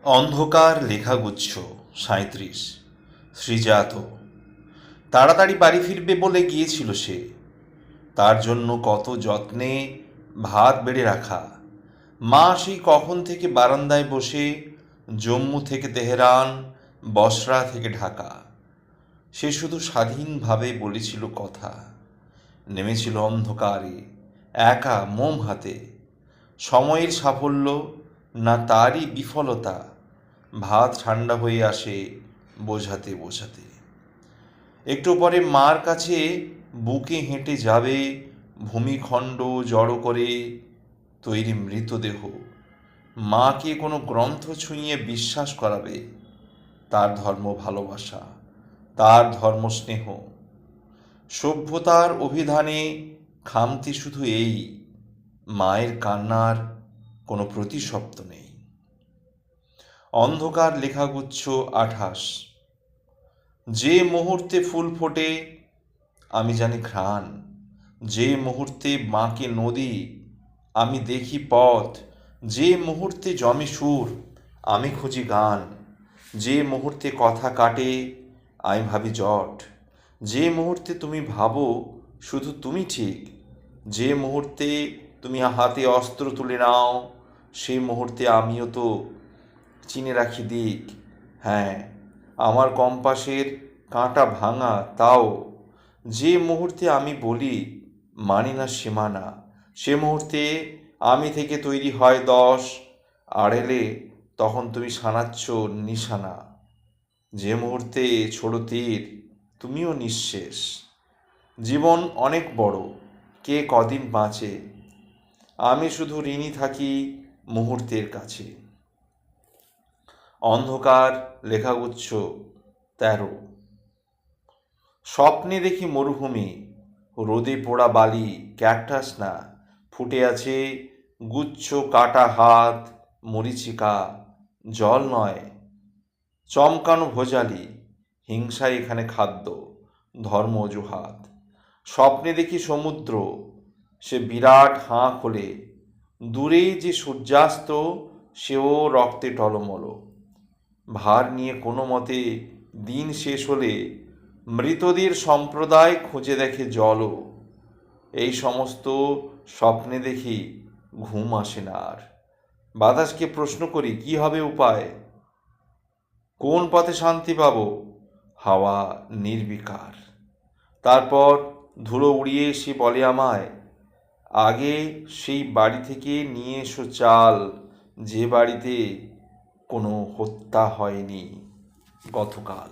অন্ধকার লেখাগুচ্ছ ৩৭। শ্রীজাত তাড়াতাড়ি বাড়ি ফিরবে বলে গিয়েছিল সে। তার জন্য কত যত্নে ভাত বেড়ে রাখা। মা সেই কখন থেকে বারান্দায় বসে, জম্মু থেকে তেহরান, বসরা থেকে ঢাকা। সে শুধু স্বাধীনভাবে বলেছিল কথা। নেমেছিল অন্ধকারে, একা মোম হাতে। সময়ের সাফল্য না তারই বিফলতা, ভাত ঠান্ডা হয়ে আসে বোঝাতে বোঝাতে। একটু পরে মার কাছে বুকে হেঁটে যাবে, ভূমিখণ্ড জড়ো করে তৈরি মৃতদেহ। মাকে কোনো গ্রন্থ ছুঁয়ে বিশ্বাস করাবে তার ধর্ম ভালোবাসা, তার ধর্ম স্নেহ। সভ্যতার অভিধানে খামতি শুধু এই, মায়ের কান্নার কোনো প্রতিশব্দ নেই। অন্ধকার লেখাগুচ্ছ ২৮। যে মুহূর্তে ফুল ফোটে আমি জানি ঘ্রাণ, যে মুহূর্তে বাঁকে নদী আমি দেখি পথ, যে মুহূর্তে জমে সুর আমি খুঁজি গান, যে মুহূর্তে কথা কাটে আমি ভাবি জট, যে মুহূর্তে তুমি ভাবো শুধু তুমি ঠিক, যে মুহূর্তে তুমি হাতে অস্ত্র তুলে নাও সেই মুহূর্তে আমিও তো চিনে রাখি দিক। হ্যাঁ, আমার কম্পাসের কাঁটা ভাঙা তাও। যে মুহূর্তে আমি বলি মানি না সীমানা, সে মুহূর্তে আমি থেকে তৈরি হয় ১০ আড়েলে, তখন তুমি শানাচ্ছ নিশানা। যে মুহূর্তে ছোড়ো তীর তুমিও নিঃশেষ। জীবন অনেক বড়, কে কদিন বাঁচে, আমি শুধু ঋণী থাকি মুহূর্তের কাছে। অন্ধকার লেখাগুচ্ছ ১৩। স্বপ্নে দেখি মরুভূমি, রোদে পোড়া বালি, ক্যাকটাস না, ফুটে আছে গুচ্ছ কাটা হাত, মরিচিকা, জল নয়, চমকানো ভোজালি। হিংসা এখানে খাদ্য, ধর্ম অজুহাত। স্বপ্নে দেখি সমুদ্র, সে বিরাট হাঁ খোলে, দূরে যে সূর্যাস্ত সেও রক্তে টলমল। ভার নিয়ে কোনো মতে দিন শেষ হলে মৃতদের সম্প্রদায় খুঁজে দেখে জলও। এই সমস্ত স্বপ্নে দেখি ঘুম আসে না আর। বাতাসকে প্রশ্ন করি কি হবে উপায়, কোন পথে শান্তি পাব, হাওয়া নির্বিকার। তারপর ধুলো উড়িয়ে সে বলে আমায়, আগে সেই বাড়ি থেকে নিয়ে এসো চাল, যে বাড়িতে কোনো হত্যা হয়নি গতকাল।